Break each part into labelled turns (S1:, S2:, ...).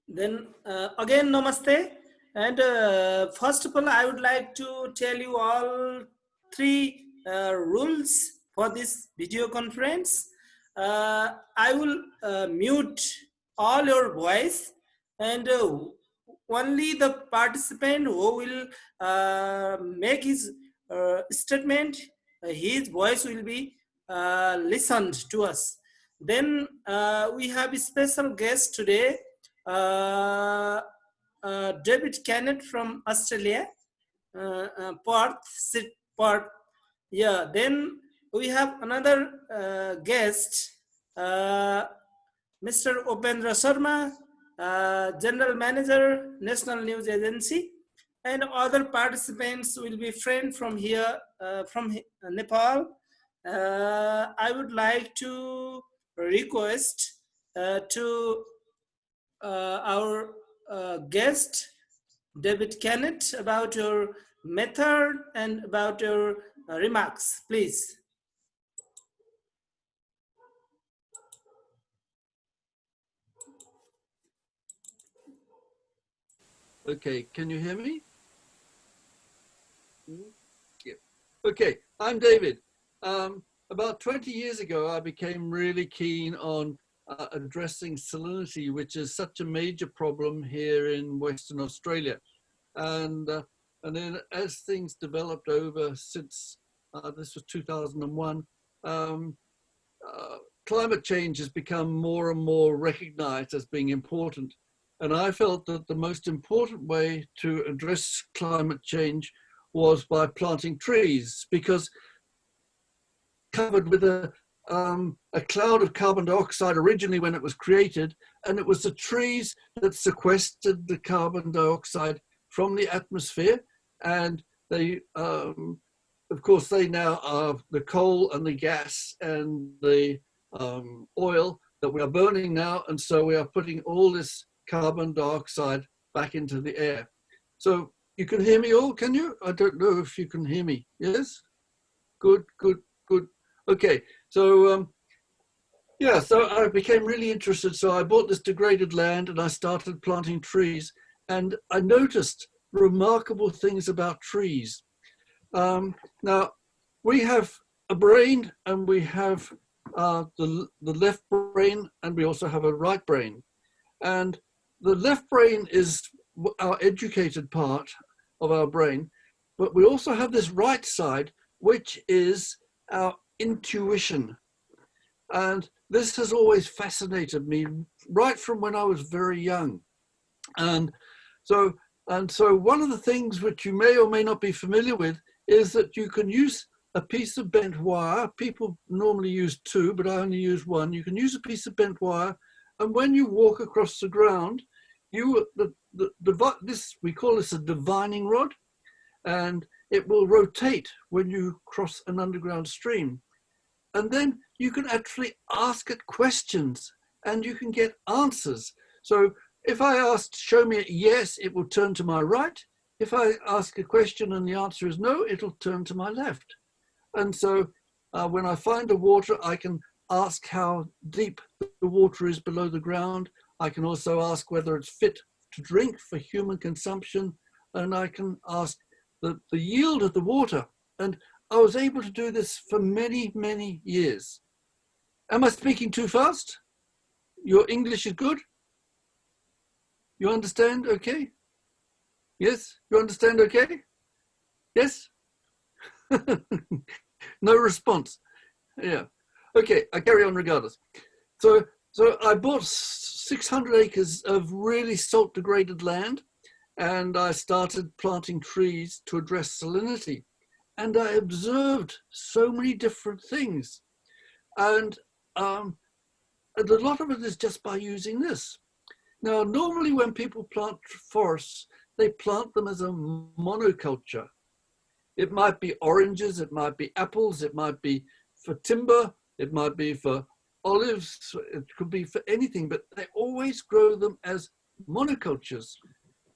S1: Then again, namaste. And first of all, I would like to tell you all three rules for this video conference. I will mute all your voice, and only the participant who will make his statement, his voice will be listened to us. Then we have a special guest today, David Kennett from Australia, Perth. Yeah, then we have another guest, Mr. Upendra Sharma, General Manager, National News Agency, and other participants will be friends from here, from Nepal. I would like to request to our guest, David Kennett, about your method and about your remarks, please.
S2: Okay, can you hear me? Yeah. Okay, I'm David. About 20 years ago, I became really keen on addressing salinity, which is such a major problem here in Western Australia. And then as things developed over since, this was 2001, climate change has become more and more recognized as being important. And I felt that the most important way to address climate change was by planting trees, because covered with a cloud of carbon dioxide originally when it was created, and it was the trees that sequestered the carbon dioxide from the atmosphere, and they, of course, they now are the coal and the gas and the oil that we are burning now, and so we are putting all this carbon dioxide back into the air. So you can hear me all, can you? I don't know if you can hear me. Yes? Good, good, good. Okay, so yeah, so I became really interested. So I bought this degraded land and I started planting trees, and I noticed remarkable things about trees. Now, we have a brain and we have the left brain, and we also have a right brain. And the left brain is our educated part of our brain, but we also have this right side, which is our intuition. And this has always fascinated me right from when I was very young. And so one of the things which you may or may not be familiar with is that you can use a piece of bent wire. People normally use two, but I only use one. You can use a piece of bent wire, and when you walk across the ground, we call this a divining rod, and it will rotate when you cross an underground stream. And then you can actually ask it questions and you can get answers. So if I ask, show me a yes, it will turn to my right. If I ask a question and the answer is no, it'll turn to my left. And so when I find the water, I can ask how deep the water is below the ground. I can also ask whether it's fit to drink for human consumption. And I can ask the yield of the water. And I was able to do this for many, many years. Am I speaking too fast? Your English is good? You understand okay? Yes? You understand okay? Yes? No response. Yeah. Okay, I carry on regardless. So I bought 600 acres of really salt degraded land, and I started planting trees to address salinity. And I observed so many different things. And a lot of it is just by using this. Now, normally when people plant forests, they plant them as a monoculture. It might be oranges, it might be apples, it might be for timber, it might be for olives, it could be for anything, but they always grow them as monocultures.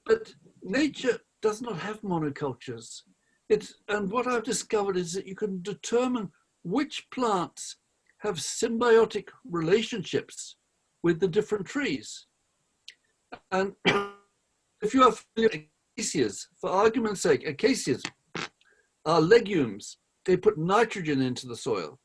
S2: But nature does not have monocultures. And what I've discovered is that you can determine which plants have symbiotic relationships with the different trees. And if you are familiar with acacias, for argument's sake, acacias are legumes. They put nitrogen into the soil.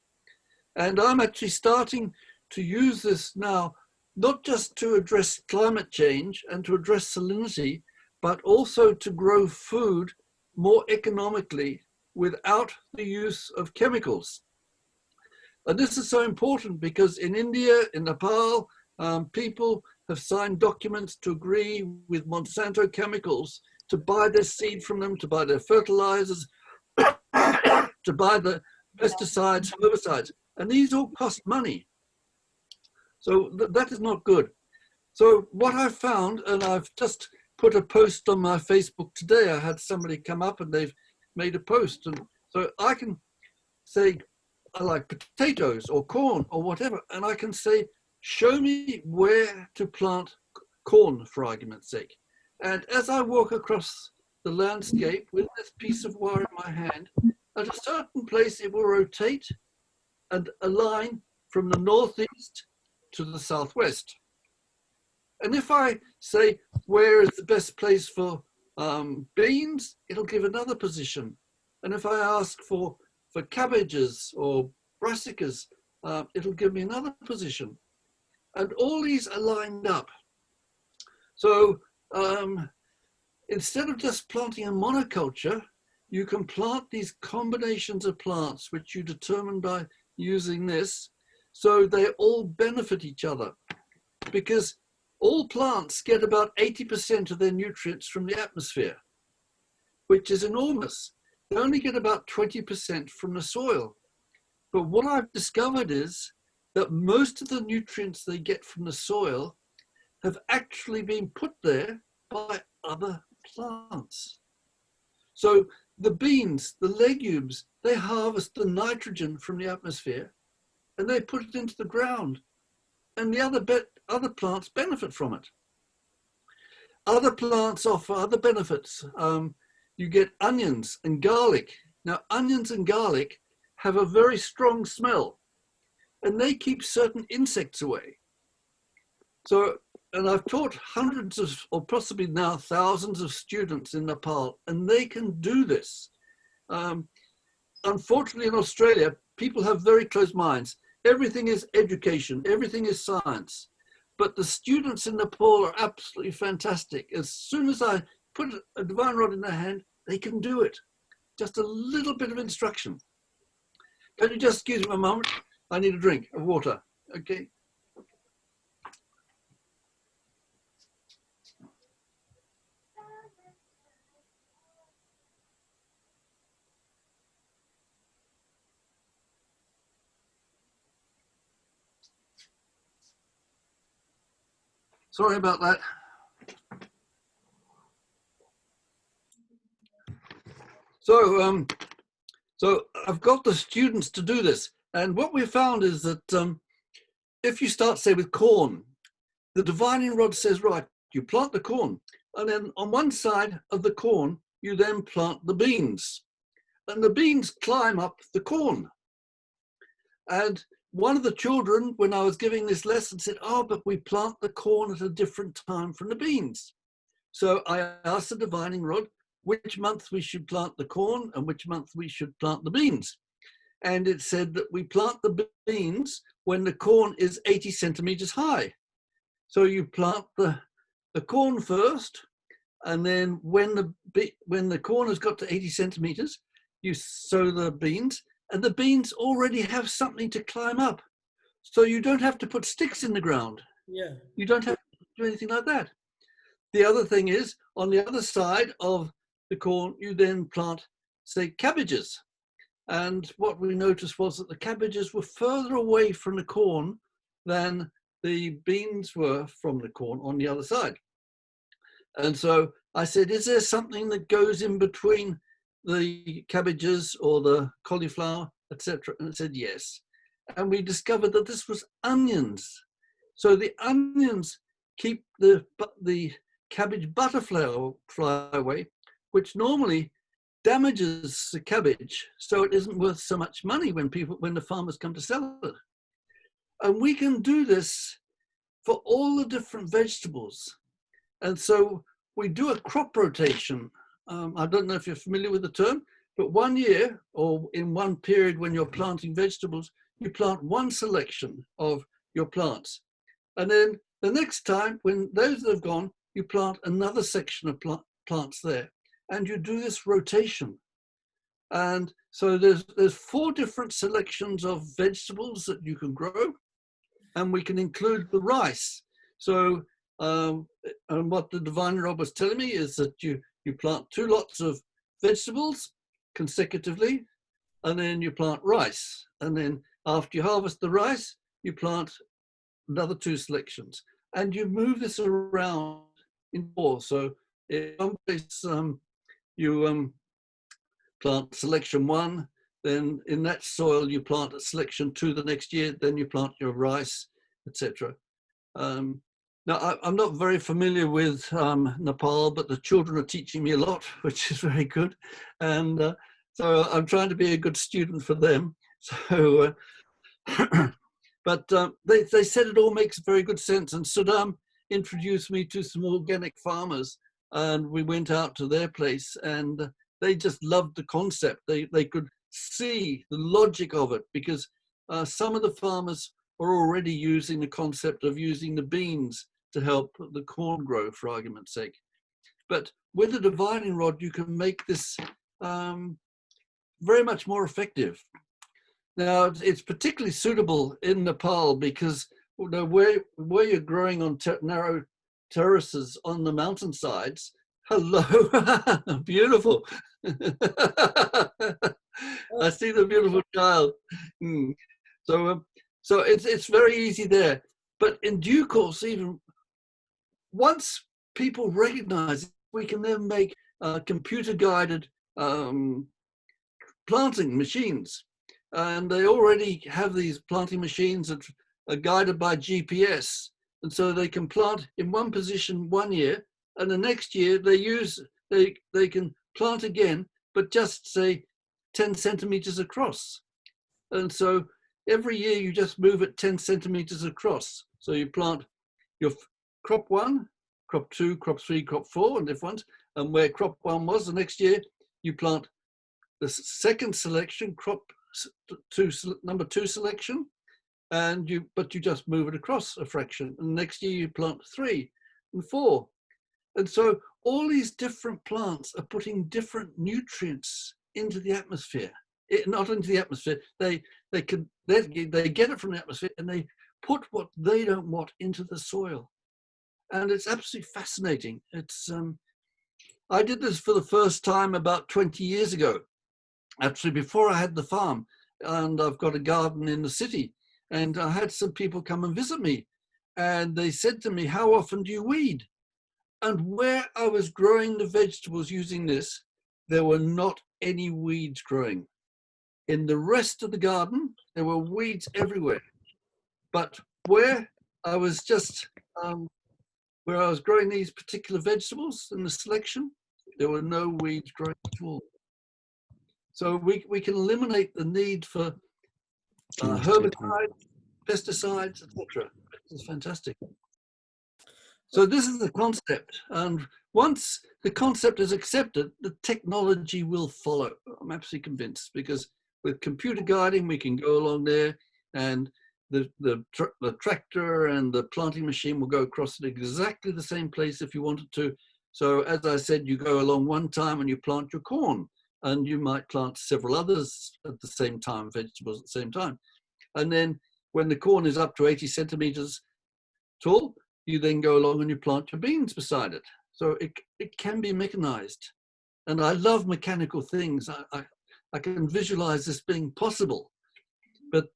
S2: And I'm actually starting to use this now, not just to address climate change and to address salinity, but also to grow food more economically without the use of chemicals. And this is so important because in India, in Nepal, people have signed documents to agree with Monsanto Chemicals to buy their seed from them, to buy their fertilizers, to buy the pesticides, herbicides, and these all cost money. So that is not good. So what I found, and I've just put a post on my Facebook today, I had somebody come up and they've made a post. And so I can say, I like potatoes or corn or whatever, and I can say, show me where to plant corn, for argument's sake. And as I walk across the landscape with this piece of wire in my hand, at a certain place it will rotate and align from the northeast to the southwest. And if I say, where is the best place for beans, it'll give another position. And if I ask for cabbages or brassicas, it'll give me another position. And all these are lined up. So instead of just planting a monoculture, you can plant these combinations of plants, which you determine by using this, so they all benefit each other. Because all plants get about 80% of their nutrients from the atmosphere, which is enormous. They only get about 20% from the soil. But what I've discovered is that most of the nutrients they get from the soil have actually been put there by other plants. So the beans, the legumes, they harvest the nitrogen from the atmosphere and they put it into the ground. And the other plants benefit from it. Other plants offer other benefits. You get onions and garlic. Now, onions and garlic have a very strong smell and they keep certain insects away. So, and I've taught hundreds of, or possibly now thousands of students in Nepal, and they can do this. Unfortunately, in Australia, people have very closed minds. Everything is education, everything is science. But the students in Nepal are absolutely fantastic. As soon as I put a divine rod in their hand, they can do it. Just a little bit of instruction. Can you just excuse me a moment? I need a drink of water, okay? Sorry about that. So I've got the students to do this. And what we found is that if you start, say, with corn, the divining rod says, right, you plant the corn. And then on one side of the corn, you then plant the beans. And the beans climb up the corn. And one of the children, when I was giving this lesson, said, oh, but we plant the corn at a different time from the beans. So I asked the divining rod which month we should plant the corn and which month we should plant the beans. And it said that we plant the beans when the corn is 80 centimeters high. So you plant the corn first, and then when the corn has got to 80 centimeters, you sow the beans, and the beans already have something to climb up. So you don't have to put sticks in the ground.
S1: Yeah.
S2: You don't have to do anything like that. The other thing is, on the other side of the corn, you then plant, say, cabbages. And what we noticed was that the cabbages were further away from the corn than the beans were from the corn on the other side. And so I said, is there something that goes in between the cabbages or the cauliflower, etc.? And it said yes. And we discovered that this was onions. So the onions keep the cabbage butterfly away, which normally damages the cabbage, so it isn't worth so much money when the farmers come to sell it. And we can do this for all the different vegetables. And so we do a crop rotation. I don't know if you're familiar with the term, but 1 year or in one period when you're planting vegetables, you plant one selection of your plants. And then the next time, when those have gone, you plant another section of plants there. And you do this rotation. And so there's 4 different selections of vegetables that you can grow. And we can include the rice. So and what the Divine Rob was telling me is that you plant 2 lots of vegetables consecutively, and then you plant rice. And then after you harvest the rice, you plant another 2 selections. And you move this around in 4. So in one place, you plant selection 1, then in that soil you plant selection 2 the next year, then you plant your rice, etc. Now, I'm not very familiar with Nepal, but the children are teaching me a lot, which is very good. And so I'm trying to be a good student for them. So, but they said it all makes very good sense. And Sudam introduced me to some organic farmers, and we went out to their place, and they just loved the concept. They could see the logic of it, because some of the farmers are already using the concept of using the beans to help the corn grow, for argument's sake. But with the dividing rod, you can make this very much more effective. Now, it's particularly suitable in Nepal because where you're growing on narrow terraces on the mountainsides, hello, beautiful. I see the beautiful child. So it's very easy there. But in due course, even once people recognize it, we can then make computer-guided planting machines. And they already have these planting machines that are guided by GPS. And so they can plant in one position 1 year, and the next year they can plant again, but just say 10 centimeters across. And so every year you just move it 10 centimeters across. So you plant your crop 1, crop 2, crop 3, crop 4, and different ones. And where crop 1 was, the next year you plant the second selection, crop 2, number 2 selection, but you just move it across a fraction. And next year you plant 3 and 4. And so all these different plants are putting different nutrients into the atmosphere. Not into the atmosphere. They get it from the atmosphere, and they put what they don't want into the soil. And it's absolutely fascinating. It's I did this for the first time about 20 years ago, actually before I had the farm, and I've got a garden in the city, and I had some people come and visit me, and they said to me, "How often do you weed?" And where I was growing the vegetables using this, there were not any weeds growing. In the rest of the garden, there were weeds everywhere. But where I was growing these particular vegetables in the selection, there were no weeds growing at all. So we can eliminate the need for herbicides, pesticides, etc. It's fantastic. So this is the concept, and once the concept is accepted, the technology will follow. I'm absolutely convinced, because with computer guiding, we can go along there, and the tractor and the planting machine will go across at exactly the same place if you wanted to. So as I said, you go along one time and you plant your corn, and you might plant several others at the same time, vegetables at the same time. And then when the corn is up to 80 centimeters tall, you then go along and you plant your beans beside it. So it can be mechanized. And I love mechanical things. I can visualize this being possible. But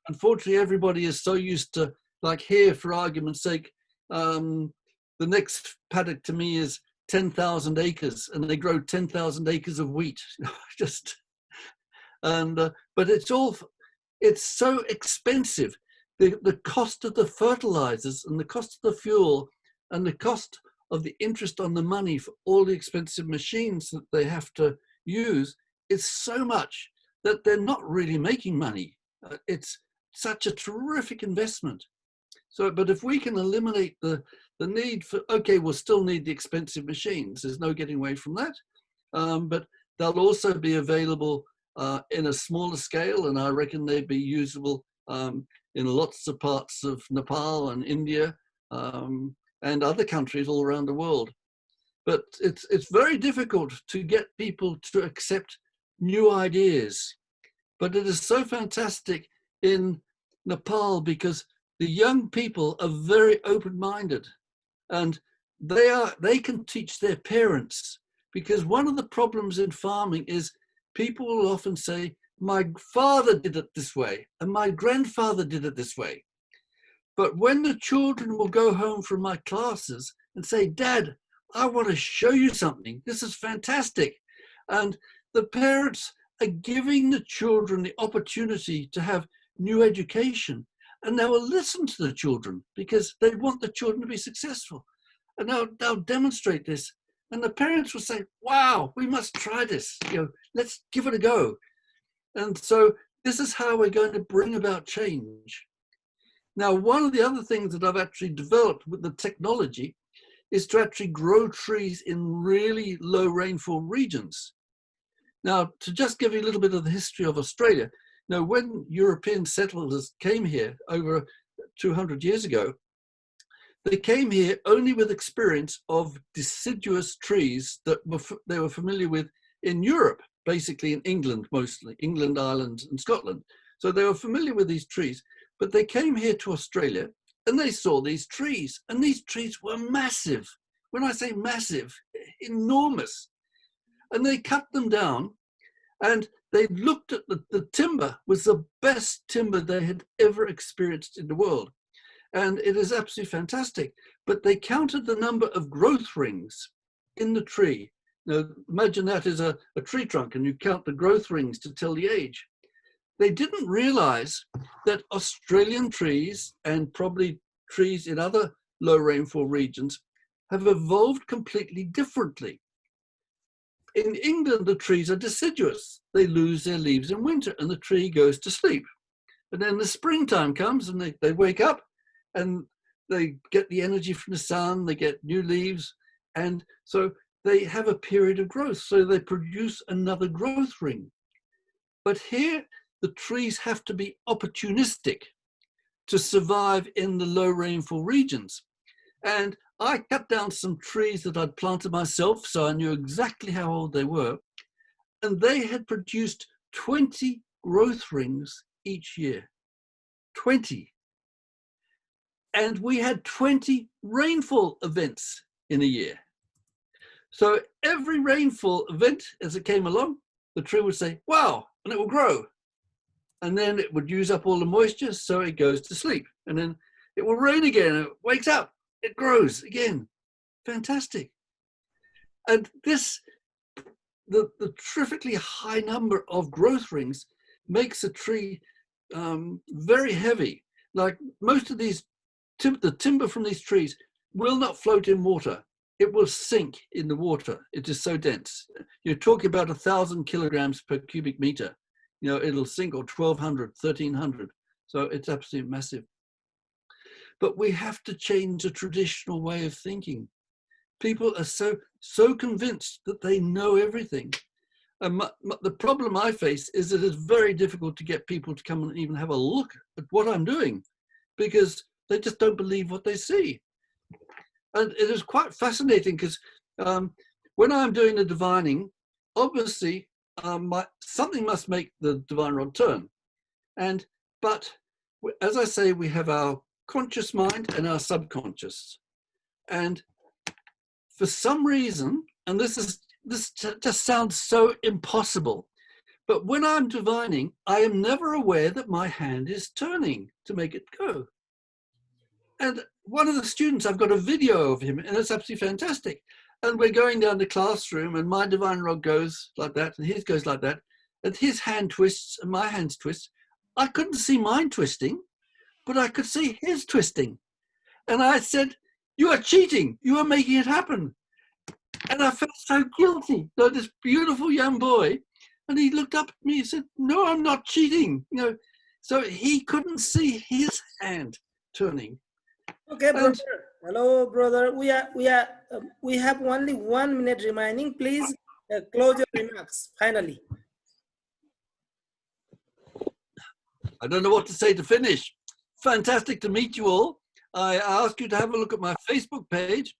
S2: unfortunately, everybody is so used to, like here, for argument's sake, the next paddock to me is 10,000 acres, and they grow 10,000 acres of wheat. But it's so expensive. The cost of the fertilizers and the cost of the fuel and the cost of the interest on the money for all the expensive machines that they have to use is so much that they're not really making money. It's such a terrific investment. So, but if we can eliminate the the need for, okay, we'll still need the expensive machines. There's no getting away from that. But they'll also be available in a smaller scale, and I reckon they'd be usable in lots of parts of Nepal and India and other countries all around the world. But it's very difficult to get people to accept new ideas. But it is so fantastic in Nepal because the young people are very open-minded, and they can teach their parents, because one of the problems in farming is people will often say, my father did it this way and my grandfather did it this way. But when the children will go home from my classes and say, Dad, I want to show you something, this is fantastic, and the parents are giving the children the opportunity to have new education, and they will listen to the children because they want the children to be successful, and they'll demonstrate this, and the parents will say, wow, we must try this, let's give it a go. And so this is how we're going to bring about change. Now, one of the other things that I've actually developed with the technology is to actually grow trees in really low rainfall regions. Now, to just give you a little bit of the history of Australia, when European settlers came here over 200 years ago, they came here only with experience of deciduous trees that they were familiar with in Europe, basically in England mostly, England, Ireland, and Scotland. So they were familiar with these trees, but they came here to Australia and they saw these trees, and these trees were massive. When I say massive, enormous. And they cut them down, and they looked at the timber was the best timber they had ever experienced in the world. And it is absolutely fantastic. But they counted the number of growth rings in the tree. Now, imagine that is a tree trunk, and you count the growth rings to tell the age. They didn't realize that Australian trees, and probably trees in other low rainfall regions, have evolved completely differently. In England, the trees are deciduous. They lose their leaves in winter and the tree goes to sleep. And then the springtime comes and they wake up and they get the energy from the sun, they get new leaves. And so they have a period of growth. So they produce another growth ring. But here, the trees have to be opportunistic to survive in the low rainfall regions. And I cut down some trees that I'd planted myself, so I knew exactly how old they were. And they had produced 20 growth rings each year. 20. And we had 20 rainfall events in a year. So every rainfall event, as it came along, the tree would say, wow, and it will grow. And then it would use up all the moisture, so it goes to sleep. And then it will rain again, and it wakes up, it grows again. Fantastic. And this, the terrifically high number of growth rings makes a tree very heavy. Like most of these, the timber from these trees will not float in water. It will sink in the water. It is so dense. You're talking about 1,000 kilograms per cubic meter. It'll sink, or 1,200, 1,300. So it's absolutely massive. But we have to change the traditional way of thinking. People are so convinced that they know everything. And the problem I face is that it's very difficult to get people to come and even have a look at what I'm doing, because they just don't believe what they see. And it is quite fascinating because when I'm doing the divining, obviously something must make the divine rod turn. But as I say, we have our conscious mind and our subconscious. And for some reason, and this just sounds so impossible, but when I'm divining, I am never aware that my hand is turning to make it go. And one of the students, I've got a video of him, and it's absolutely fantastic. And we're going down the classroom, and my divine rod goes like that, and his goes like that, and his hand twists, and my hands twist. I couldn't see mine twisting, but I could see his twisting. And I said, you are cheating. You are making it happen. And I felt so guilty. So this beautiful young boy, and he looked up at me and said, no, I'm not cheating. So he couldn't see his hand turning.
S1: Okay, brother. Hello, brother. We have only 1 minute remaining. Please close your remarks. Finally.
S2: I don't know what to say to finish. Fantastic to meet you all. I ask you to have a look at my Facebook page.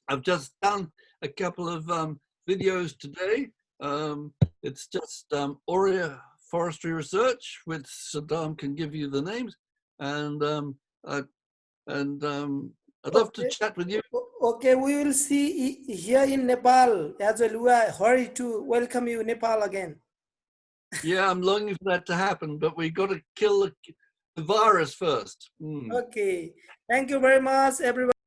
S2: I've just done a couple of videos today. It's just Aurea Forestry Research, which Sudam can give you the names, and I'd love to
S1: Okay.
S2: chat with you.
S1: Okay, we will see here in Nepal as well. We are hurry to welcome you, Nepal again.
S2: Yeah, I'm longing for that to happen, but we got to kill the virus first.
S1: Okay. Thank you very much, everybody.